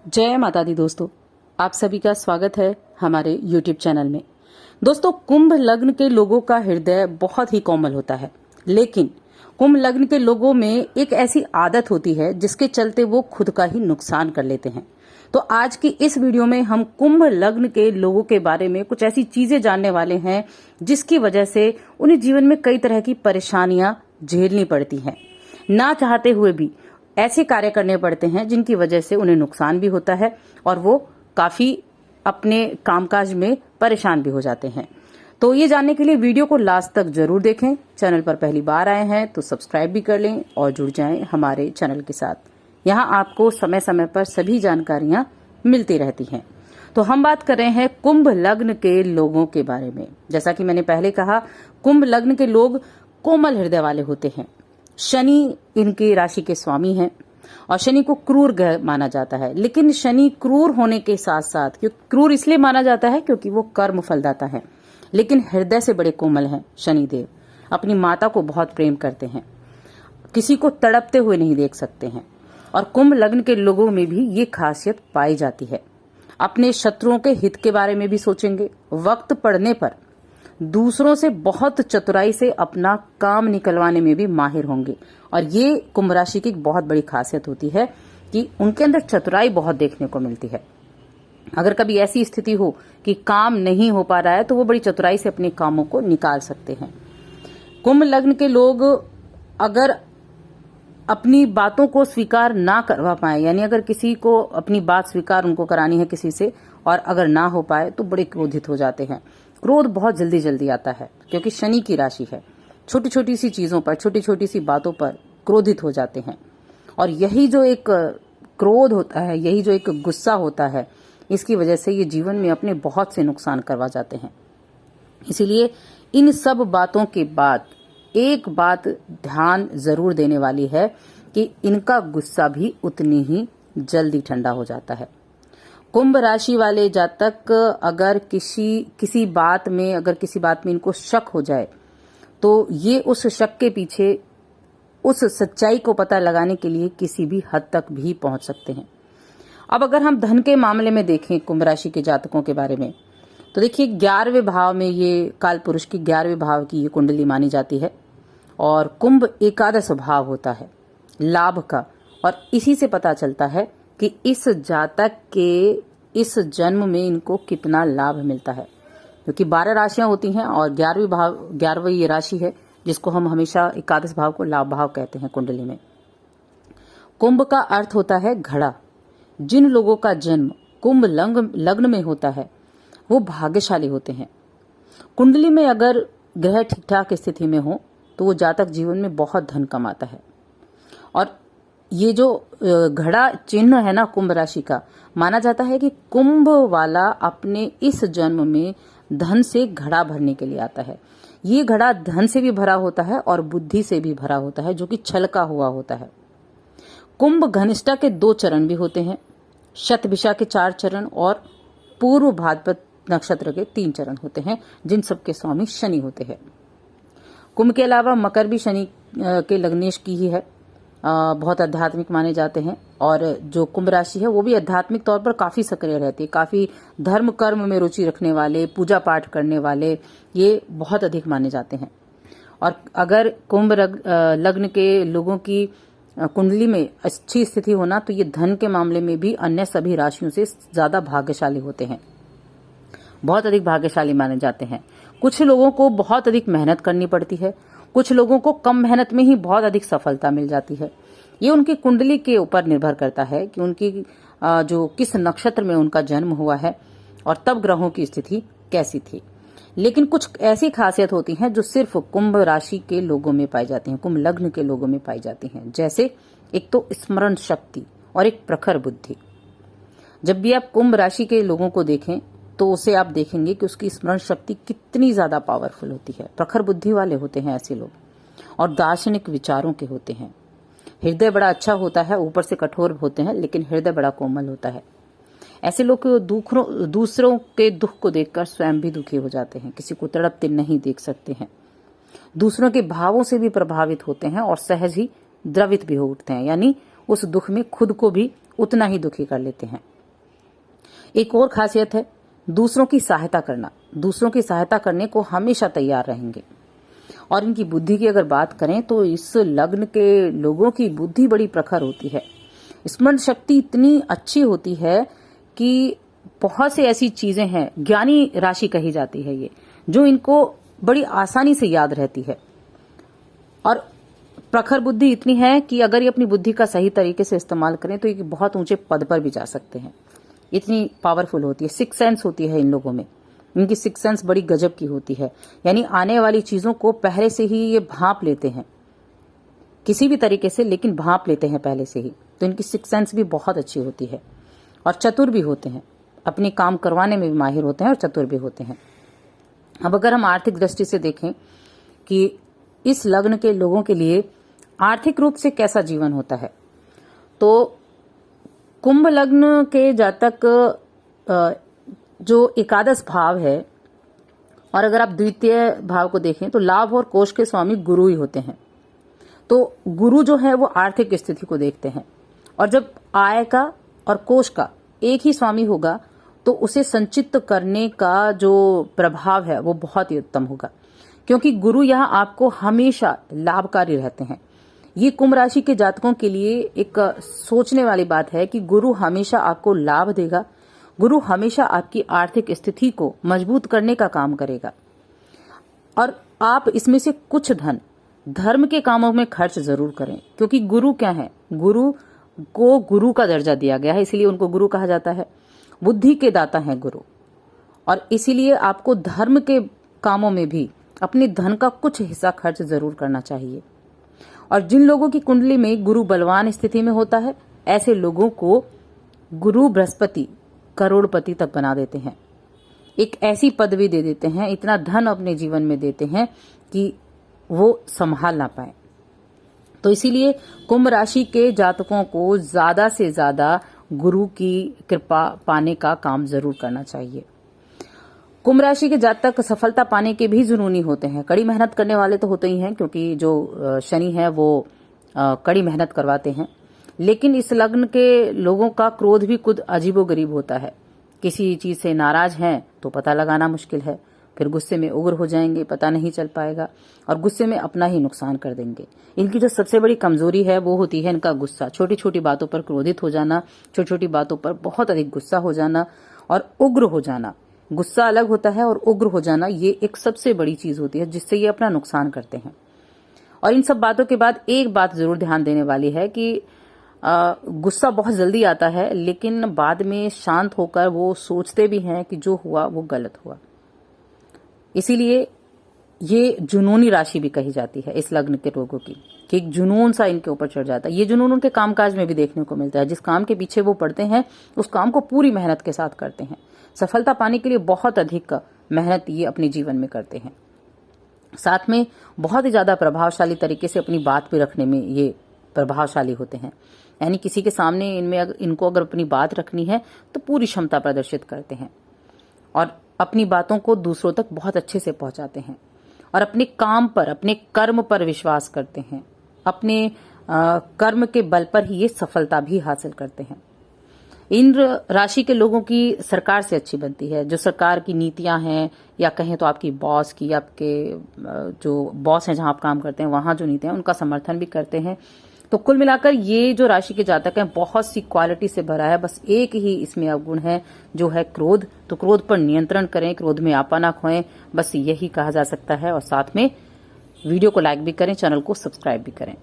जय माता दी दोस्तों, आप सभी का स्वागत है हमारे YouTube चैनल में। दोस्तों, कुंभ लग्न के लोगों का हृदय बहुत ही कोमल होता है, लेकिन कुंभ लग्न के लोगों में एक ऐसी आदत होती है जिसके चलते वो खुद का ही नुकसान कर लेते हैं। तो आज की इस वीडियो में हम कुंभ लग्न के लोगों के बारे में कुछ ऐसी चीजें जानने वाले हैं जिसकी वजह से उन्हें जीवन में कई तरह की परेशानियां झेलनी पड़ती हैं। ना चाहते हुए भी ऐसे कार्य करने पड़ते हैं जिनकी वजह से उन्हें नुकसान भी होता है और वो काफी अपने कामकाज में परेशान भी हो जाते हैं। तो ये जानने के लिए वीडियो को लास्ट तक जरूर देखें। चैनल पर पहली बार आए हैं तो सब्सक्राइब भी कर लें और जुड़ जाएं हमारे चैनल के साथ। यहाँ आपको समय समय पर सभी जानकारियां मिलती रहती हैं। तो हम बात कर रहे हैं कुंभ लग्न के लोगों के बारे में। जैसा कि मैंने पहले कहा, कुंभ लग्न के लोग कोमल हृदय वाले होते हैं। शनि इनकी राशि के स्वामी हैं और शनि को क्रूर ग्रह माना जाता है। लेकिन शनि क्रूर होने के साथ साथ, क्योंकि क्रूर इसलिए माना जाता है क्योंकि वो कर्म फलदाता है, लेकिन हृदय से बड़े कोमल हैं शनिदेव। अपनी माता को बहुत प्रेम करते हैं, किसी को तड़पते हुए नहीं देख सकते हैं। और कुंभ लग्न के लोगों में भी ये खासियत पाई जाती है। अपने शत्रुओं के हित के बारे में भी सोचेंगे। वक्त पड़ने पर दूसरों से बहुत चतुराई से अपना काम निकलवाने में भी माहिर होंगे। और ये कुंभ राशि की एक बहुत बड़ी खासियत होती है कि उनके अंदर चतुराई बहुत देखने को मिलती है। अगर कभी ऐसी स्थिति हो कि काम नहीं हो पा रहा है तो वो बड़ी चतुराई से अपने कामों को निकाल सकते हैं। कुंभ लग्न के लोग अगर अपनी बातों को स्वीकार ना करवा पाए, यानी अगर किसी को अपनी बात स्वीकार उनको करानी है किसी से और अगर ना हो पाए तो बड़े क्रोधित हो जाते हैं। क्रोध बहुत जल्दी जल्दी आता है क्योंकि शनि की राशि है। छोटी छोटी सी चीजों पर, छोटी छोटी सी बातों पर क्रोधित हो जाते हैं। और यही जो एक क्रोध होता है, यही जो एक गुस्सा होता है, इसकी वजह से ये जीवन में अपने बहुत से नुकसान करवा जाते हैं। इसीलिए इन सब बातों के बाद एक बात ध्यान जरूर देने वाली है कि इनका गुस्सा भी उतनी ही जल्दी ठंडा हो जाता है। कुंभ राशि वाले जातक अगर किसी बात में इनको शक हो जाए तो ये उस शक के पीछे उस सच्चाई को पता लगाने के लिए किसी भी हद तक भी पहुंच सकते हैं। अब अगर हम धन के मामले में देखें कुंभ राशि के जातकों के बारे में, तो देखिए 11वें भाव में, ये काल पुरुष की 11वें भाव की ये कुंडली मानी जाती है और कुंभ एकादश भाव होता है लाभ का। और इसी से पता चलता है कि इस जातक के इस जन्म में इनको कितना लाभ मिलता है, क्योंकि 12 राशियां होती हैं और 11वीं ये राशि है जिसको हम हमेशा एकादश भाव को लाभ भाव कहते हैं कुंडली में। कुंभ का अर्थ होता है घड़ा। जिन लोगों का जन्म कुंभ लग्न में होता है वो भाग्यशाली होते हैं। कुंडली में अगर ग्रह ठीक ठाक स्थिति में हो तो वो जातक जीवन में बहुत धन कमाता है। और ये जो घड़ा चिन्ह है ना कुंभ राशि का, माना जाता है कि कुंभ वाला अपने इस जन्म में धन से घड़ा भरने के लिए आता है। ये घड़ा धन से भी भरा होता है और बुद्धि से भी भरा होता है, जो कि छलका हुआ होता है। कुंभ घनिष्ठा के 2 चरण भी होते हैं, शतभिषा के 4 चरण और पूर्व भाद्रपद नक्षत्र के 3 चरण होते हैं, जिन सबके स्वामी शनि होते हैं। कुंभ के अलावा मकर भी शनि के लग्नेश की ही है। बहुत आध्यात्मिक माने जाते हैं और जो कुंभ राशि है वो भी आध्यात्मिक तौर पर काफी सक्रिय रहती है। काफी धर्म कर्म में रुचि रखने वाले, पूजा पाठ करने वाले ये बहुत अधिक माने जाते हैं। और अगर कुंभ लग्न के लोगों की कुंडली में अच्छी स्थिति होना तो ये धन के मामले में भी अन्य सभी राशियों से ज्यादा भाग्यशाली होते हैं, बहुत अधिक भाग्यशाली माने जाते हैं। कुछ लोगों को बहुत अधिक मेहनत करनी पड़ती है, कुछ लोगों को कम मेहनत में ही बहुत अधिक सफलता मिल जाती है। ये उनकी कुंडली के ऊपर निर्भर करता है कि उनकी जो किस नक्षत्र में उनका जन्म हुआ है और तब ग्रहों की स्थिति कैसी थी। लेकिन कुछ ऐसी खासियत होती हैं जो सिर्फ कुंभ राशि के लोगों में पाई जाती हैं, कुंभ लग्न के लोगों में पाई जाती हैं। जैसे एक तो स्मरण शक्ति और एक प्रखर बुद्धि। जब भी आप कुंभ राशि के लोगों को देखें तो उसे आप देखेंगे कि उसकी स्मरण शक्ति कितनी ज्यादा पावरफुल होती है। प्रखर बुद्धि वाले होते हैं ऐसे लोग और दार्शनिक विचारों के होते हैं। हृदय बड़ा अच्छा होता है, ऊपर से कठोर होते हैं लेकिन हृदय बड़ा कोमल होता है। ऐसे लोग दूसरों के दुख को देखकर स्वयं भी दुखी हो जाते हैं, किसी को तड़पते नहीं देख सकते हैं, दूसरों के भावों से भी प्रभावित होते हैं और सहज ही द्रवित भी हो उठते हैं, यानी उस दुख में खुद को भी उतना ही दुखी कर लेते हैं। एक और खासियत है दूसरों की सहायता करना। दूसरों की सहायता करने को हमेशा तैयार रहेंगे। और इनकी बुद्धि की अगर बात करें तो इस लग्न के लोगों की बुद्धि बड़ी प्रखर होती है। स्मरण शक्ति इतनी अच्छी होती है कि बहुत से ऐसी चीजें हैं, ज्ञानी राशि कही जाती है ये, जो इनको बड़ी आसानी से याद रहती है। और प्रखर बुद्धि इतनी है कि अगर ये अपनी बुद्धि का सही तरीके से इस्तेमाल करें तो ये बहुत ऊंचे पद पर भी जा सकते हैं। इतनी पावरफुल होती है। सिक्स सेंस होती है इन लोगों में। इनकी सिक्स सेंस बड़ी गजब की होती है। यानी आने वाली चीजों को पहले से ही ये भांप लेते हैं, किसी भी तरीके से, लेकिन भांप लेते हैं पहले से ही। तो इनकी सिक्स सेंस भी बहुत अच्छी होती है। और चतुर भी होते हैं, अपने काम करवाने में भी माहिर होते हैं और चतुर भी होते हैं। अब अगर हम आर्थिक दृष्टि से देखें कि इस लग्न के लोगों के लिए आर्थिक रूप से कैसा जीवन होता है, तो कुंभ लग्न के जातक जो एकादश भाव है, और अगर आप द्वितीय भाव को देखें तो लाभ और कोष के स्वामी गुरु ही होते हैं। तो गुरु जो है वो आर्थिक स्थिति को देखते हैं, और जब आय का और कोष का एक ही स्वामी होगा तो उसे संचित करने का जो प्रभाव है वो बहुत ही उत्तम होगा, क्योंकि गुरु यहाँ आपको हमेशा लाभकारी रहते हैं। ये कुंभ राशि के जातकों के लिए एक सोचने वाली बात है कि गुरु हमेशा आपको लाभ देगा। गुरु हमेशा आपकी आर्थिक स्थिति को मजबूत करने का काम करेगा, और आप इसमें से कुछ धन धर्म के कामों में खर्च जरूर करें, क्योंकि गुरु क्या है, गुरु को गुरु का दर्जा दिया गया है, इसीलिए उनको गुरु कहा जाता है। बुद्धि के दाता हैं गुरु, और इसीलिए आपको धर्म के कामों में भी अपने धन का कुछ हिस्सा खर्च जरूर करना चाहिए। और जिन लोगों की कुंडली में गुरु बलवान स्थिति में होता है, ऐसे लोगों को गुरु बृहस्पति करोड़पति तक बना देते हैं, एक ऐसी पदवी दे देते हैं, इतना धन अपने जीवन में देते हैं कि वो संभाल ना पाए। तो इसीलिए कुंभ राशि के जातकों को ज्यादा से ज्यादा गुरु की कृपा पाने का काम जरूर करना चाहिए। कुंभ राशि के जातक सफलता पाने के भी जुनूनी होते हैं। कड़ी मेहनत करने वाले तो होते ही हैं, क्योंकि जो शनि है वो कड़ी मेहनत करवाते हैं। लेकिन इस लग्न के लोगों का क्रोध भी खुद अजीबोगरीब होता है। किसी चीज से नाराज हैं तो पता लगाना मुश्किल है, फिर गुस्से में उग्र हो जाएंगे, पता नहीं चल पाएगा, और गुस्से में अपना ही नुकसान कर देंगे। इनकी जो सबसे बड़ी कमजोरी है वो होती है इनका गुस्सा। छोटी छोटी बातों पर क्रोधित हो जाना, छोटी छोटी बातों पर बहुत अधिक गुस्सा हो जाना और उग्र हो जाना। गुस्सा अलग होता है और उग्र हो जाना ये एक सबसे बड़ी चीज होती है जिससे ये अपना नुकसान करते हैं। और इन सब बातों के बाद एक बात जरूर ध्यान देने वाली है कि गुस्सा बहुत जल्दी आता है, लेकिन बाद में शांत होकर वो सोचते भी हैं कि जो हुआ वो गलत हुआ। इसीलिए ये जुनूनी राशि भी कही जाती है इस लग्न के लोगों की, कि एक जुनून सा इनके ऊपर चढ़ जाता है। ये जुनून उनके कामकाज में भी देखने को मिलता है। जिस काम के पीछे वो पड़ते हैं उस काम को पूरी मेहनत के साथ करते हैं। सफलता पाने के लिए बहुत अधिक मेहनत ये अपने जीवन में करते हैं। साथ में बहुत ही ज्यादा प्रभावशाली तरीके से अपनी बात भी रखने में ये प्रभावशाली होते हैं। यानी किसी के सामने इनको अगर अपनी बात रखनी है तो पूरी क्षमता प्रदर्शित करते हैं, और अपनी बातों को दूसरों तक बहुत अच्छे से पहुंचाते हैं, और अपने काम पर, अपने कर्म पर विश्वास करते हैं। अपने कर्म के बल पर ही ये सफलता भी हासिल करते हैं। इन राशि के लोगों की सरकार से अच्छी बनती है। जो सरकार की नीतियां हैं, या कहें तो आपकी बॉस की, आपके जो बॉस हैं जहां आप काम करते हैं वहां जो नीतियां हैं उनका समर्थन भी करते हैं। तो कुल मिलाकर ये जो राशि के जातक हैं बहुत सी क्वालिटी से भरा है। बस एक ही इसमें अवगुण है जो है क्रोध। तो क्रोध पर नियंत्रण करें, क्रोध में आपा ना खोएं, बस यही कहा जा सकता है। और साथ में वीडियो को लाइक भी करें, चैनल को सब्सक्राइब भी करें।